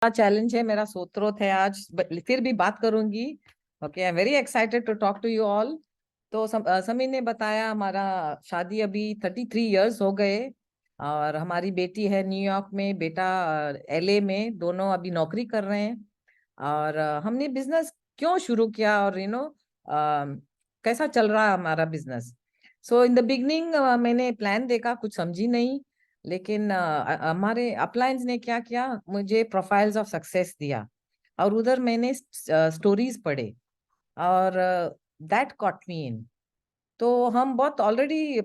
Challenge है, मेरा सोत्रोत है आज, फिर भी बात करूंगी। Okay, I am very excited to talk to you all. तो समीर ने बताया हमारा शादी अभी 33 इयर्स हो गए, और हमारी बेटी है न्यूयॉर्क में, बेटा एलए में, दोनों अभी नौकरी कर रहे हैं। और हमने बिजनेस क्यों शुरू किया, और कैसा चल रहा है हमारा business. So in the beginning मैंने प्लान देखा, कुछ समझी नहीं। लेकिन हमारे अपलायंस ने क्या किया, मुझे प्रोफाइल्स ऑफ सक्सेस दिया, और उधर मैंने स्टोरीज पढ़े, और दैट कॉट मी इन। तो हम बहुत already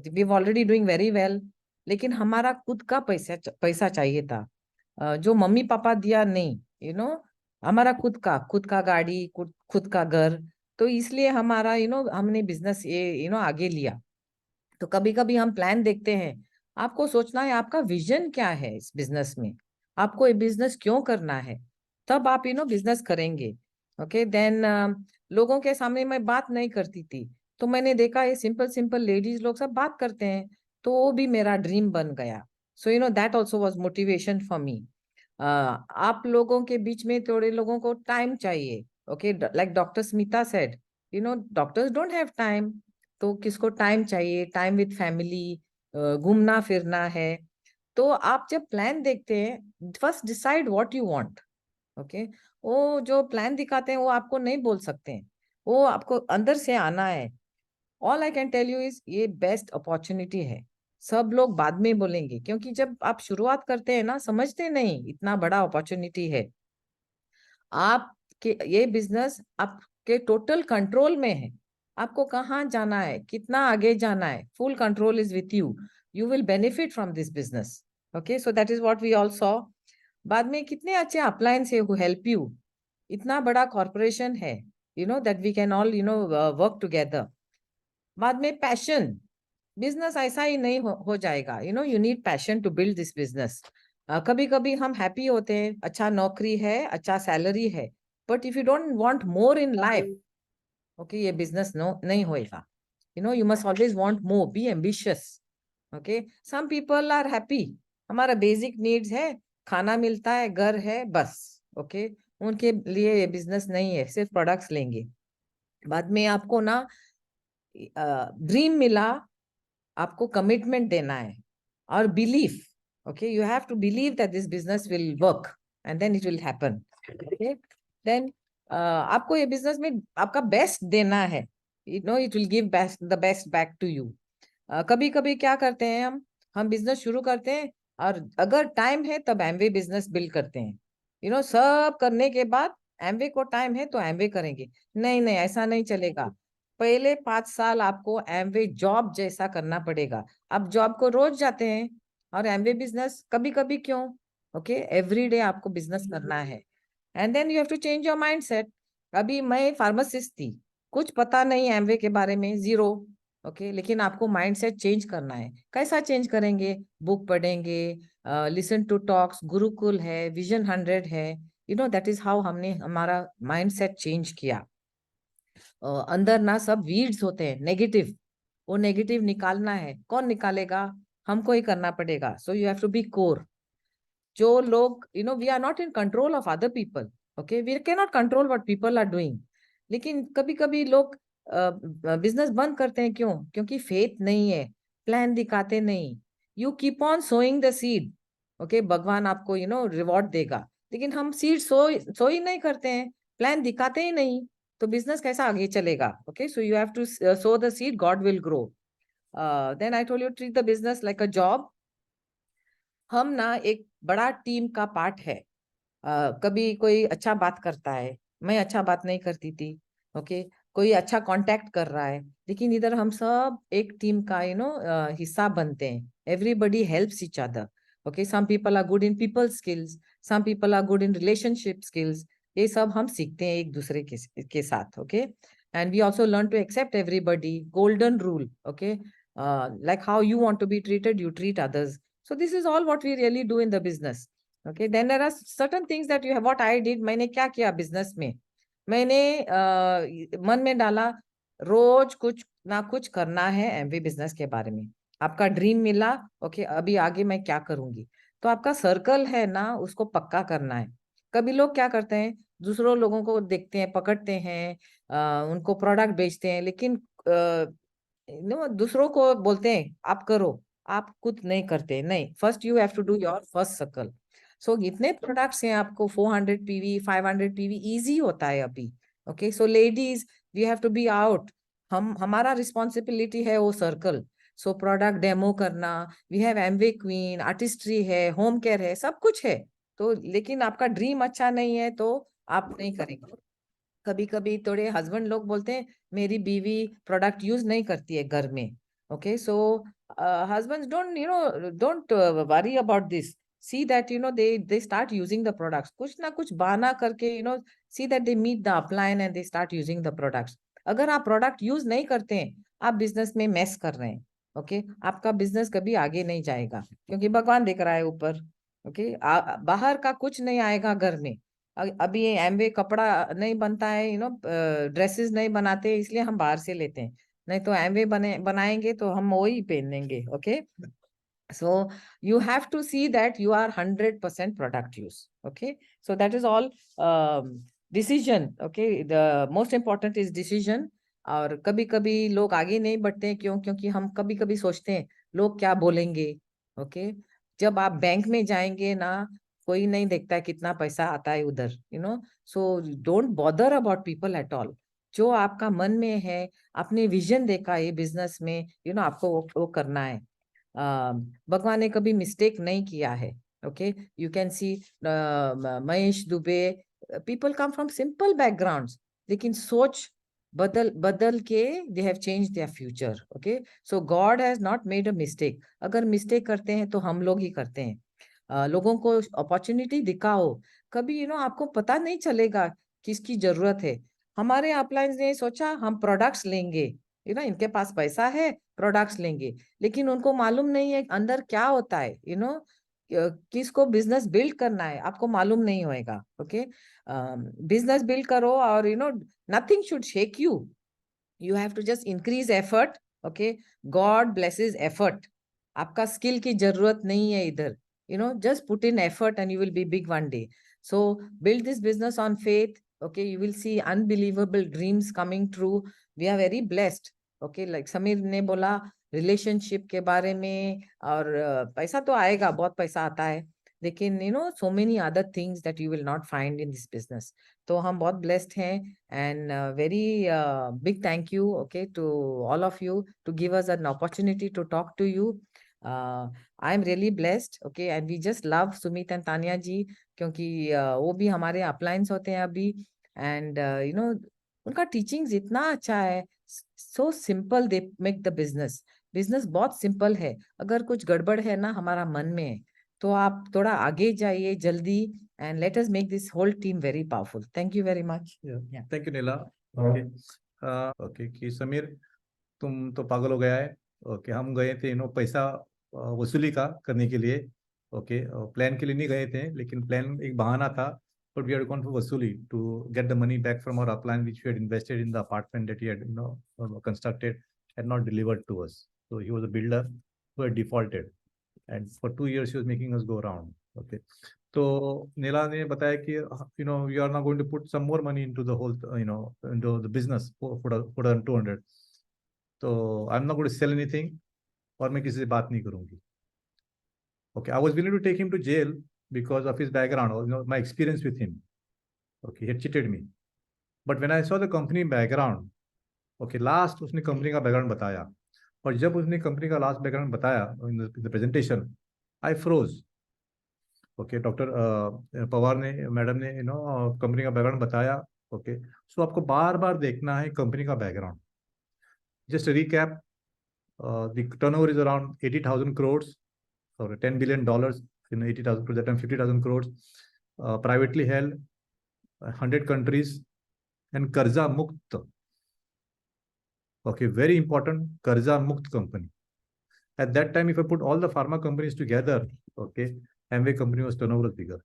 we already doing very well, लेकिन हमारा खुद का पैसा पैसा चाहिए था। जो मम्मी पापा दिया नहीं, हमारा खुद का गाड़ी, खुद का घर। तो इसलिए हमारा हमने बिजनेस ये आगे लिया। तो कभी कभी हम प्लान देखते हैं, आपको सोचना है आपका विजन क्या है इस बिजनेस में, आपको ये बिजनेस क्यों करना है, तब आप बिजनेस करेंगे। ओके देन लोगों के सामने मैं बात नहीं करती थी, तो मैंने देखा ये सिंपल सिंपल लेडीज लोग सब बात करते हैं, तो वो भी मेरा ड्रीम बन गया। So that also was motivation for me. आप लोगों के बीच में थोड़े लोगों को टाइम चाहिए। Okay, like doctor Smita said, doctors don't have time. तो किसको टाइम चाहिए, टाइम विद फैमिली, घूमना फिरना है। तो आप जब प्लान देखते हैं, first decide what you want. Okay, वो जो प्लान दिखाते हैं वो आपको नहीं बोल सकते हैं, वो आपको अंदर से आना है। All I can tell you is ये बेस्ट अपॉर्चुनिटी है। सब लोग बाद में बोलेंगे, क्योंकि जब आप शुरुआत करते हैं ना, समझते नहीं इतना बड़ा अपॉर्चुनिटी है। आपके ये बिजनेस आपके टोटल कंट्रोल में है। आपको कहाँ जाना है, कितना आगे जाना है, full control is with you. You will benefit from this business. Okay, so that is what we all saw. बाद में कितने अच्छे अप्लायंस है हु हेल्प यू। इतना बड़ा कॉर्पोरेशन है, that we can all work together. बाद में पैशन, बिजनेस ऐसा ही नहीं हो जाएगा। You need passion to build this business. कभी कभी हम हैप्पी होते हैं, अच्छा नौकरी है, अच्छा सैलरी है, but if you don't want more in life, okay, ये बिजनेस नो नहीं होएगा। You must always want more, be ambitious. Okay, some people are happy, हमारा बेसिक नीड्स है, खाना मिलता है, घर है, बस। ओके, उनके लिए ये बिजनेस नहीं है, सिर्फ प्रोडक्ट्स लेंगे। बाद में आपको ना ड्रीम मिला, आपको कमिटमेंट देना है, और belief. Okay, you have to believe that this business will work, and then it will happen. Okay then आपको ये बिजनेस में आपका बेस्ट देना है। It will give best the best back to you. कभी कभी क्या करते हैं, हम बिजनेस शुरू करते हैं, और अगर टाइम है तब एमवे बिजनेस बिल्ड करते हैं। सब करने के बाद एमवे को टाइम है तो एमवे करेंगे। नहीं नहीं, ऐसा नहीं चलेगा। पहले 5 साल आपको एमवे जॉब जैसा करना पड़ेगा। आप जॉब को रोज जाते हैं, और एमवे बिजनेस कभी कभी क्यों। ओके, एवरी डे आपको बिजनेस करना है, and then you have to change your mindset. अभी मैं फार्मासिस्ट थी, कुछ पता नहीं एमवे के बारे में, जीरो। ओके, लेकिन आपको माइंडसेट चेंज करना है। कैसा चेंज करेंगे, बुक पढ़ेंगे, लिसन टू टॉक्स, गुरुकुल है, विजन 100 है। दैट इज हाउ हमने हमारा माइंडसेट चेंज किया। अंदर ना सब वीड्स होते हैं नेगेटिव, वो नेगेटिव निकालना है। कौन निकालेगा, हमको ही करना पड़ेगा। So you have to be core. जो लोग we are not in control of other people. Okay, we can not control what people are doing. लेकिन कभी कभी लोग बिजनेस बंद करते हैं, क्यों? क्योंकि फेथ नहीं है, प्लान दिखाते नहीं। You keep on sowing the seed. Okay, भगवान आपको रिवॉर्ड देगा। लेकिन हम सीड सो ही नहीं करते हैं, प्लान दिखाते ही नहीं, तो बिजनेस कैसा आगे चलेगा। Okay, so you have to sow the seed, God will grow. Then I told you, treat the business like a job. हम ना एक बड़ा टीम का पार्ट है। कभी कोई अच्छा बात करता है, मैं अच्छा बात नहीं करती थी। ओके, कोई अच्छा कांटेक्ट कर रहा है, लेकिन इधर हम सब एक टीम का हिस्सा बनते हैं। Everybody helps each other. Okay, some people are good in people skills, some people are good in relationship skills. ये सब हम सीखते हैं एक दूसरे के साथ। Okay, and we also learn to accept everybody, golden rule. Okay, like how you want to be treated, you treat others. So this is all what we really do in the business. Okay, then there are certain things that you have. What I did, मैंने क्या किया business में, मैंने मन में डाला, रोज कुछ ना कुछ करना है एमवी बिजनेस के बारे में। आपका ड्रीम मिला, ओके, अभी आगे मैं क्या करूंगी। तो आपका सर्कल है ना, उसको पक्का करना है। कभी लोग क्या करते हैं, दूसरों लोगों को देखते हैं, पकड़ते हैं, उनको प्रोडक्ट बेचते हैं, लेकिन दूसरों को बोलते हैं आप करो, आप खुद नहीं करते। नहीं, first you have to do your first circle. So इतने प्रोडक्ट्स हैं आपको, 400 पीवी, 500 पीवी इजी होता है अभी। Okay, so ladies, we have to be out. हमारा रिस्पॉन्सिबिलिटी है वो सर्कल। सो प्रोडक्ट डेमो करना, we have Amway Queen, artistry है, होम केयर है, सब कुछ है। तो लेकिन आपका ड्रीम अच्छा नहीं है तो आप नहीं करेंगे। कभी कभी थोड़े हस्बैंड लोग बोलते हैं मेरी बीवी प्रोडक्ट यूज नहीं करती है घर में। Okay, so husbands don't worry about this. See that they start using the products, कुछ ना कुछ बहाना करके, see that they meet the upline and they start using the products. अगर आप प्रोडक्ट यूज नहीं करते हैं, आप बिजनेस में मेस कर रहे हैं। ओके, आपका बिजनेस कभी आगे नहीं जाएगा, क्योंकि भगवान देख रहा है ऊपर। ओके, बाहर का कुछ नहीं आएगा घर में। अभी ये एमवे कपड़ा नहीं बनता है, ड्रेसेस नहीं बनाते, इसलिए हम बाहर से लेते हैं। नहीं तो एमवे बनाएंगे तो हम वही पहनेंगे। Okay, so you have to see that you are 100% product use. Okay, so that is all. Decision, okay, the most important is decision. और कभी कभी लोग आगे नहीं बढ़ते हैं, क्यों? क्योंकि हम कभी कभी सोचते हैं लोग क्या बोलेंगे। ओके, जब आप बैंक में जाएंगे ना, कोई नहीं देखता है कितना पैसा आता है उधर, so don't bother about people at all. जो आपका मन में है, अपने विजन देखा है बिजनेस में, आपको वो करना है। भगवान ने कभी मिस्टेक नहीं किया है। Okay, you can see Mahesh Dubey, people come from simple backgrounds, लेकिन सोच बदल बदल के they have change their future. Okay, so God has not made a mistake. अगर मिस्टेक करते हैं तो हम लोग ही करते हैं। लोगों को अपॉर्चुनिटी दिखाओ। कभी आपको पता नहीं चलेगा किसकी जरूरत है। हमारे अपलायंस ने सोचा हम प्रोडक्ट्स लेंगे, इनके पास पैसा है, प्रोडक्ट्स लेंगे, लेकिन उनको मालूम नहीं है अंदर क्या होता है। किसको बिजनेस बिल्ड करना है आपको मालूम नहीं होएगा। ओके, बिजनेस बिल्ड करो और nothing should shake you. You have to just increase effort. Okay, God blesses effort. आपका स्किल की जरूरत नहीं है इधर। Just put in effort and you will be big one day. So build this business on faith. Okay, you will see unbelievable dreams coming true. We are very blessed. Okay, like Sameer ने बोला relationship के बारे में, और पैसा तो आएगा, बहुत पैसा आता है, लेकिन so many other things that you will not find in this business. तो हम बहुत blessed हैं, and very big thank you, okay, to all of you to give us an opportunity to talk to you. I am really blessed, okay, and we just love Sumit and Tanya ji, क्योंकि वो भी हमारे अपलायंस होते हैं अभी। And उनका teachings इतना अच्छा है। So simple they make the business. Business बहुत सिंपल है। अगर कुछ गड़बड़ है ना हमारा मन में, तो आप थोड़ा आगे जाइए जल्दी, and let us make this whole team very powerful. Thank you very much. Thank you Neela. Okay, okay कि समीर तुम तो पागल हो गया है। ओके, हम गए थे पैसा वसूली का करने के लिए। ओके, प्लान के लिए नहीं गए थे, लेकिन प्लान एक बहाना था। But we are gone for वसूली to get the money back from our appliance which we had invested in the apartment that he had constructed had not delivered to us. So he was a builder who had defaulted, and for 2 years he was making us go around. Okay, तो नीला ने बताया कि you are now going to put some more money into the whole into the business for 200. तो I am not going to sell anything, और मैं किसी से बात नहीं करूंगी। Okay, I was willing to take him to jail because of his background, or my experience with him. Okay, he had cheated me. But when I saw the company background, okay, last उसने company का background बताया, और जब उसने company का last background बताया in the presentation, I froze. Okay, doctor Pawar ने, madam ने कंपनी का बैकग्राउंड बताया। ओके, सो आपको बार बार देखना है कंपनी का background. Just recap, the turnover is around 80,000 crores, or $10 billion, 80,000 crores, that time 50,000 crores, privately held, 100 countries, and Karza Mukt. Okay, very important, Karza Mukt company. At that time, if I put all the pharma companies together, okay, Amway company was turnover bigger.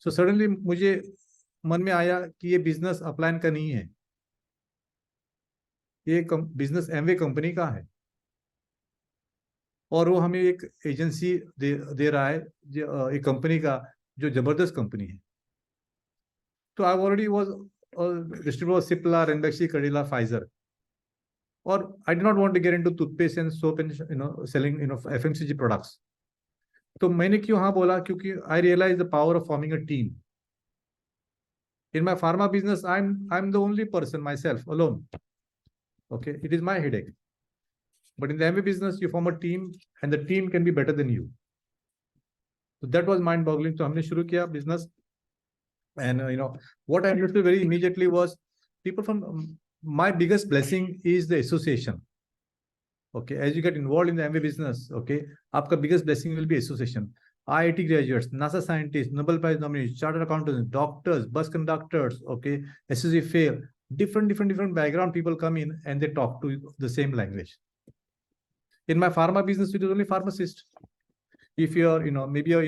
So suddenly मुझे मन में आया कि ये business upline का नहीं है, ये बिजनेस एमवे कंपनी का है। और वो हमें एक एजेंसी दे रहा है, एक कंपनी का, जो जबरदस्त कंपनी है। तो I already was distributor Cipla, Ranbaxy, Cadila, Pfizer, और I do not want to get into toothpaste and soap and selling FMCG products. तो मैंने क्यों हाँ बोला, क्योंकि I realise the power of forming a team. In my pharma business, I'm the only person, myself alone. Okay, it is my headache. But in the MBA business, you form a team, and the team can be better than you. So that was mind-boggling. So हमने शुरू किया business, and what I understood very immediately was people from my biggest blessing is the association. Okay, as you get involved in the MBA business, okay, आपका biggest blessing will be association. IIT graduates, NASA scientists, Nobel Prize nominees, chartered accountants, doctors, bus conductors, okay, SSC fail, different background people come in and they talk to the same language. In my pharma business, it is only pharmacist. If you're, maybe you're,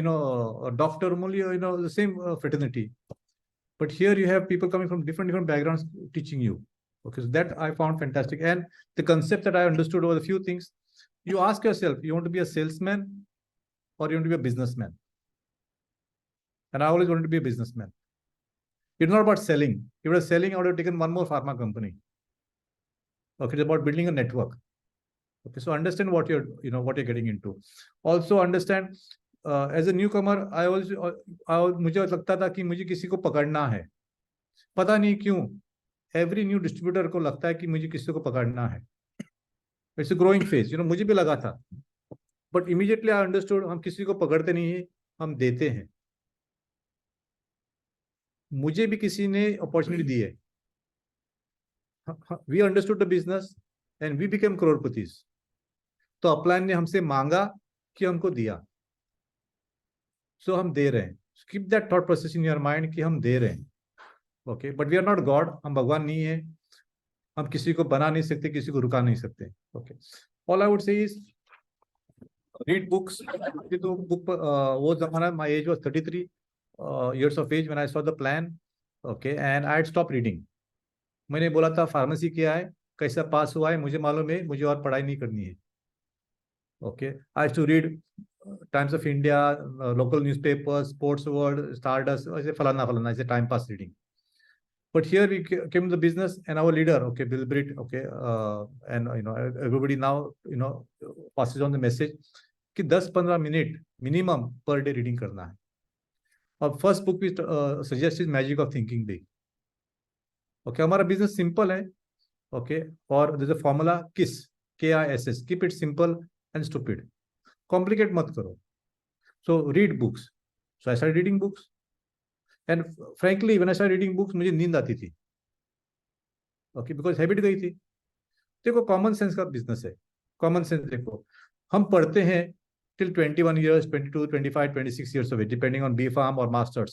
a doctor, only, the same fraternity. But here you have people coming from different backgrounds teaching you. Okay, so that I found fantastic. And the concept that I understood over a few things, you ask yourself, you want to be a salesman or you want to be a businessman? And I always wanted to be a businessman. It's not about selling. If it was selling, I would have taken one more pharma company. Okay, it's about building a network. Okay, so understand what you're getting into. Also understand, as a newcomer, मुझे लगता था कि मुझे किसी को पकड़ना है। पता नहीं क्यों एवरी न्यू डिस्ट्रीब्यूटर को लगता है कि मुझे किसी को पकड़ना है। इट्स अ ग्रोइंग फेज, मुझे भी लगा था, बट इमीडिएटली आई अंडरस्टूड, हम किसी को पकड़ते नहीं है, हम देते हैं। मुझे भी किसी ने अपॉर्चुनिटी दी है। We understood the business and we became करोड़पतिस। तो अपलाइन ने हमसे मांगा कि हमको दिया, सो हम दे रहे हैं। Keep that thought process in your mind कि हम दे रहे हैं। Okay, but we are not God, हम भगवान नहीं है, हम किसी को बना नहीं सकते, किसी को रुका नहीं सकते। Okay, all I would say is read books. तो बुक, वो जमाना, my age was 33 years of age when I saw the plan. Okay, and I had stopped reading. मैंने बोला था फार्मेसी क्या है, कैसा पास हुआ है, मुझे मालूम है, मुझे और पढ़ाई नहीं करनी है। Okay, I to read Times of India, local newspapers, Sports World, Stardust, ऐसे फलाना ऐसे time pass reading. But here we came to the business, and our leader, okay, Bill Britt, okay, and everybody now passes on the message कि 10-15 minute minimum per day reading करना है। और first book भी suggest is magic of thinking big. Okay, हमारा business simple है। Okay, और this a formula किस, KISS, keep it simple and stupid, complicate मत करो। So read books. So I started reading books, and frankly when I started reading books, मुझे नींद आती थी। ओके, बिकॉज हैबिट गई थी। देखो, कॉमन सेंस का बिजनेस है। कॉमन सेंस देखो, हम पढ़ते हैं till 21 years, 22, 25, 26 years of age, depending on B.Pharm or masters.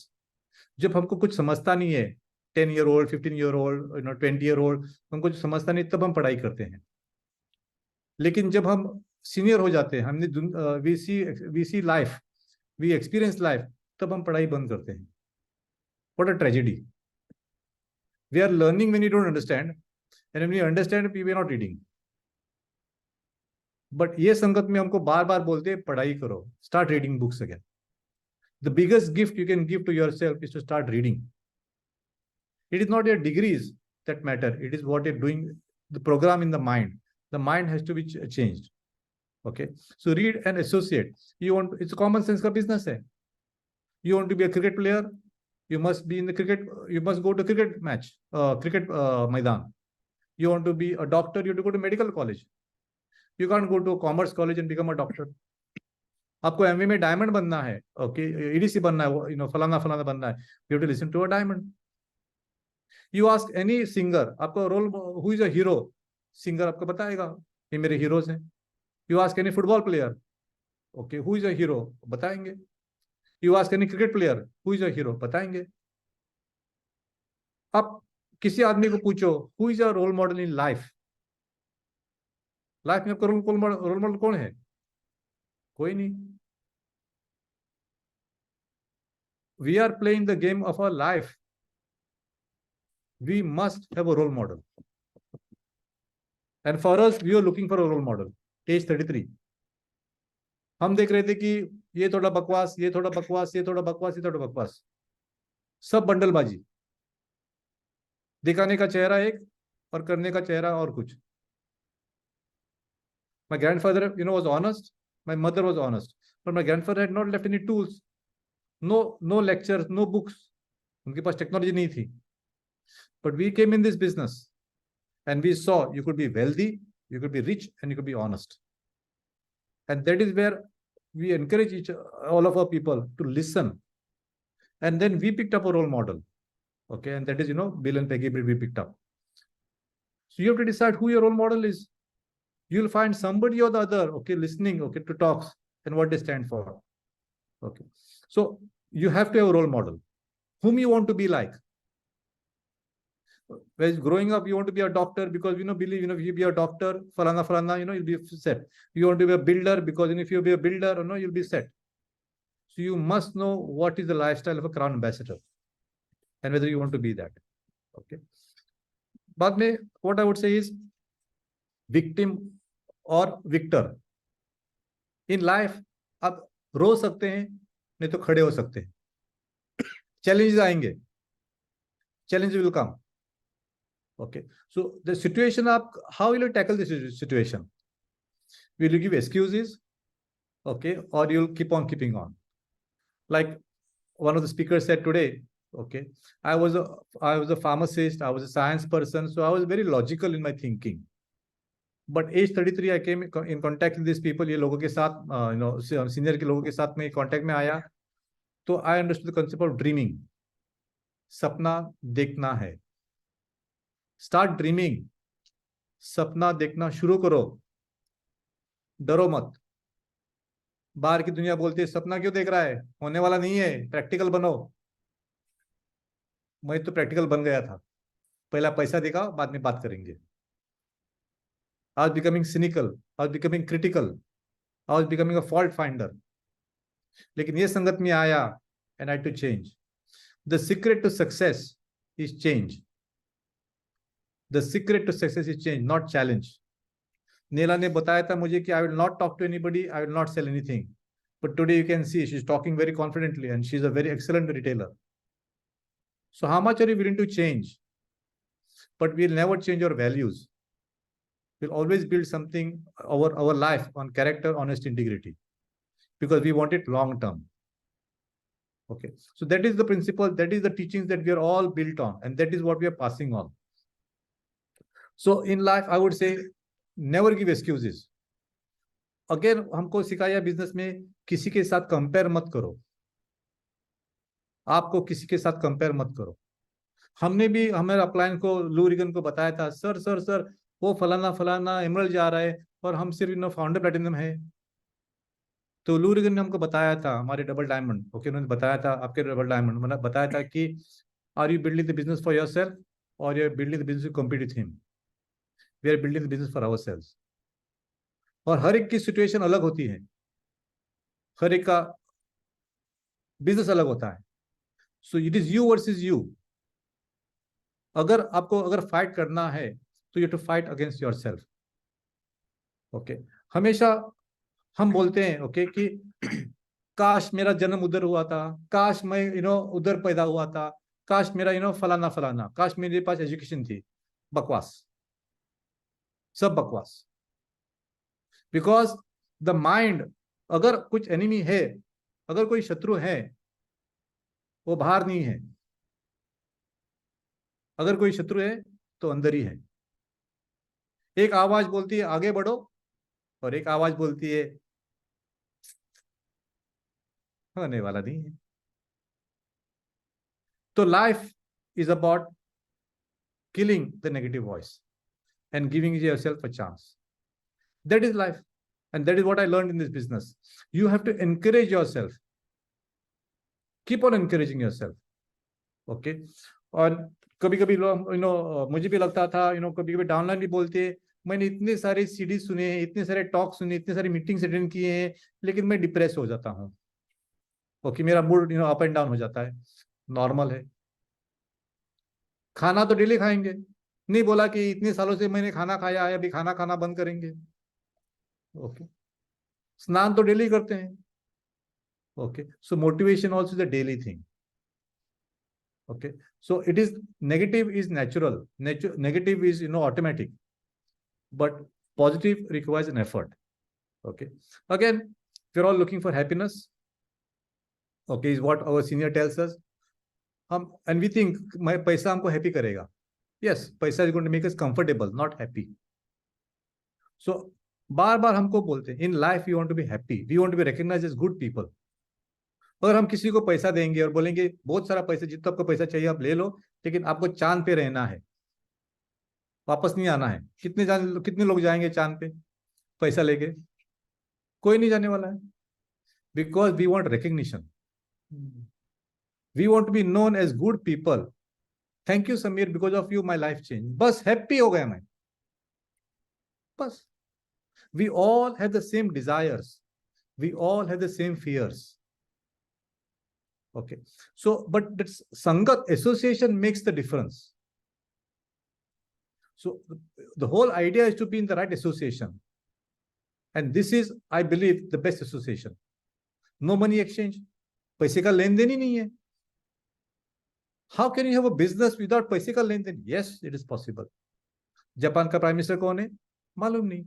जब हमको कुछ समझता नहीं है, 10-year-old, 15-year-old, 20-year-old, हमको कुछ समझता नहीं, तब हम पढ़ाई करते हैं। लेकिन जब हम सीनियर हो जाते हैं, हमने we see life, we experience life, तब हम पढ़ाई बंद करते हैं। What a tragedy. We are learning when you don't understand, and when you understand we are not reading. But ये संगत में हमको बार बार बोलते हैं पढ़ाई करो, start reading books again. The biggest gift you can give to yourself is to start reading. It is not your degrees that matter. It is what you're doing, the program in the mind. The mind has to be changed. Okay. So read and associate. It's a common sense ka business hai. You want to be a cricket player, you must be in the cricket, you must go to cricket match, cricket maidan. You want to be a doctor, you have to go to medical college. You can't go to a commerce college and become a doctor. आपको Amway में diamond बनना है, okay, EDC बनना है, फलाना बनना है, you have to listen to a diamond. You ask any singer, आपको role, who is a hero, singer आपको बताएगा ये मेरे हीरोज हैं। You ask any football player, okay, who is a hero, बताएंगे। You ask any cricket player, who is a hero, बताएंगे। आप किसी आदमी को पूछो who is a role model in life, life में आपका रोल मॉडल कौन है? कोई नहीं। We are playing the game of our life. We must have a role model. And for us, we are looking for a role model. Age 33. हम देख रहे थे कि ये थोड़ा बकवास, ये थोड़ा बकवास, ये थोड़ा बकवास, ये थोड़ा बकवास, सब बंडलबाजी, दिखाने का चेहरा एक और करने का चेहरा और कुछ. My grandfather, was honest. My mother was honest, but my grandfather had not left any tools, no lectures, no books. उनके पास टेक्नोलॉजी नहीं थी. But we came in this business and we saw you could be wealthy, you could be rich, and you could be honest. And that is where we encourage all of our people to listen. And then we picked up a role model. Okay. And that is, Bill and Peggy we picked up. So you have to decide who your role model is. You'll find somebody or the other, okay, listening, okay, to talks and what they stand for. Okay. So you have to have a role model whom you want to be like. Whereas growing up, you want to be a doctor because, believe, if you be a doctor, falana, you'll be set. You want to be a builder because if you be a builder, you'll be set. So you must know what is the lifestyle of a crown ambassador and whether you want to be that. Okay. बाद में what I would say is victim और victor. In life, आप रो सकते हैं, नहीं तो खड़े हो सकते हैं. Challenges आएंगे. Challenges will come. Okay. So the situation, how will you tackle this situation? Will you give excuses? Okay. Or you'll keep on keeping on. Like one of the speakers said today, okay, I was a pharmacist, I was a science person, so I was very logical in my thinking. But age 33, I came in contact with these people. ये लोगों के साथ, senior के लोगों के साथ में contact में आया, तो I understood the concept of dreaming. सपना देखना है. Start dreaming. सपना देखना शुरू करो. डरो मत. बाहर की दुनिया बोलती है सपना क्यों देख रहा है, होने वाला नहीं है, प्रैक्टिकल बनो. मैं तो प्रैक्टिकल बन गया था. पहला पैसा देखा, बाद में बात करेंगे. I was becoming cynical, I was becoming critical, I was becoming a fault finder. लेकिन ये संगत में आया and I had to change. The secret to success is change. The secret to success is change, not challenge. नीला ने बताया था मुझे कि I will not talk to anybody, I will not sell anything. But today you can see she's talking very confidently and she's a very excellent retailer. So how much are you willing to change? But we'll never change our values. We'll always build something, our life on character, honesty, integrity, because we want it long term. Okay. So that is the principle, that is the teachings that we are all built on, and that is what we are passing on. So in life, I would say, never give excuses. Again, हमको सिखाया business में किसी के साथ compare मत करो. आपको किसी के साथ कंपेयर मत करो. हमने भी हमारे अपलाइन को, लू रिगन को बताया था, सर वो फलाना एमरल्ड जा रहा है और हम सिर्फ फाउंडर प्लैटिनम है. तो लू रिगन ने हमको बताया था हमारे डबल डायमंड, ओके, उन्होंने बताया था आपके डबल डायमंड, मतलब बताया था कि are you building the business for yourself और you are building the business to compete with him. We are building the business for ourselves. और हर एक की सिचुएशन अलग होती है, हर एक का बिजनेस अलग होता है. So it is you versus you. अगर फाइट करना है तो you to fight against yourself. Okay. हमेशा हम बोलते हैं, ओके, कि काश मेरा जन्म उधर हुआ था, काश मैं उधर पैदा हुआ था, काश मेरा फलाना, काश मेरे पास एजुकेशन थी. बकवास, सब बकवास. बिकॉज द माइंड, अगर कुछ एनिमी है, अगर कोई शत्रु है, वो बाहर नहीं है. अगर कोई शत्रु है तो अंदर ही है. एक आवाज बोलती है आगे बढ़ो और एक आवाज बोलती है होने वाला नहीं है. तो life is about killing the negative voice and giving yourself a chance. That is life. And that is what I learned in this business. You have to encourage yourself. Keep on encouraging yourself. Okay. और कभी कभी मुझे भी लगता था, कभी कभी downline भी बोलते हैं, मैंने इतने सारे सीडी सुने हैं, इतने सारे टॉक सुने, इतने सारे मीटिंग्स अटेंड किए हैं, लेकिन मैं डिप्रेस हो जाता हूँ. ओके. मेरा मूड अप एंड डाउन हो जाता है. नॉर्मल है. खाना तो डेली खाएंगे, नहीं बोला कि इतने सालों से मैंने खाना खाया है, अभी खाना खाना बंद करेंगे. ओके. स्नान तो डेली करते हैं. Okay, so motivation also is a daily thing. Okay, so it is negative is natural. Negative is automatic, but positive requires an effort. Okay, again, we're all looking for happiness. Okay, is what our senior tells us. And we think my paisa हमको happy करेगा. Yes, paisa is going to make us comfortable, not happy. So बार बार हमको बोलते हैं, in life we want to be happy, we want to be recognized as good people. अगर हम किसी को पैसा देंगे और बोलेंगे बहुत सारा पैसा, जितना आपको पैसा चाहिए आप ले लो, लेकिन आपको चांद पे रहना है, वापस नहीं आना है, कितने लोग जाएंगे चांद पे पैसा लेके? कोई नहीं जाने वाला है. Because we want recognition, we want to be known as good people. Thank you Sameer, because of you my life change. बस हैप्पी हो गया मैं, बस. We all have the same desires, we all have the same fears. Okay, so but this Sangat association makes the difference. So the whole idea is to be in the right association, and this is, I believe, the best association. No money exchange, पैसे का लेन then he नहीं है. How can you have a business without पैसे का लेन देन? Yes, it is possible. Japan का प्राइम मिनिस्टर कौन है? मालूम नहीं.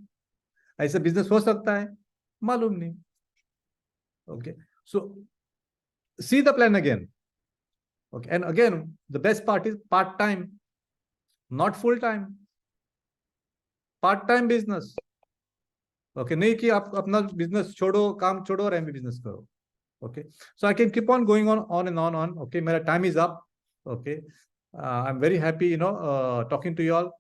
ऐसा बिजनेस हो सकता है? मालूम नहीं. Okay, so see the plan again. Okay, and again the best part is part-time, not full-time. Part-time business. Okay, नहीं कि आप अपना बिजनेस छोड़ो, काम छोड़ो और एमबी बिजनेस करो. Okay, so I can keep on going on and on. Okay, मेरा time is up. Okay, I'm very happy talking to you all.